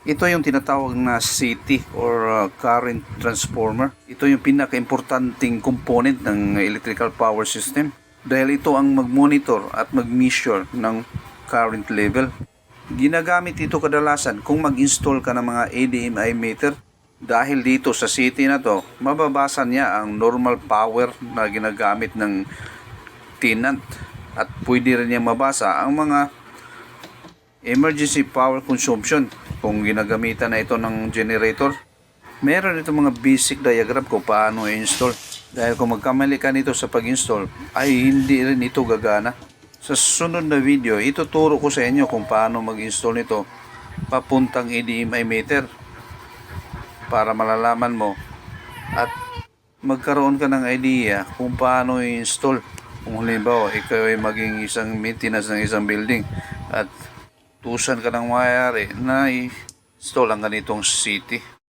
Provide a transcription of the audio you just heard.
Ito yung tinatawag na CT or current transformer. Ito yung pinaka-importanting component ng electrical power system dahil ito ang mag-monitor at mag-measure ng current level. Ginagamit ito kadalasan kung mag-install ka ng mga ADMI meter dahil dito sa CT na to, mababasa niya ang normal power na ginagamit ng tenant at pwede rin niya mabasa ang mga emergency power consumption kung ginagamitan na ito ng generator. Meron ito mga basic diagram kung paano i-install dahil kung magkamali ka nito sa pag-install ay hindi rin ito gagana. Sa susunod na video, ituturo ko sa inyo kung paano mag-install nito papuntang ADMI meter para malalaman mo at magkaroon ka ng idea kung paano i-install. Kung halimbawa, ikaw ay maging isang maintenance ng isang building at tusan ka ng mayari na i-install ang ganitong CT.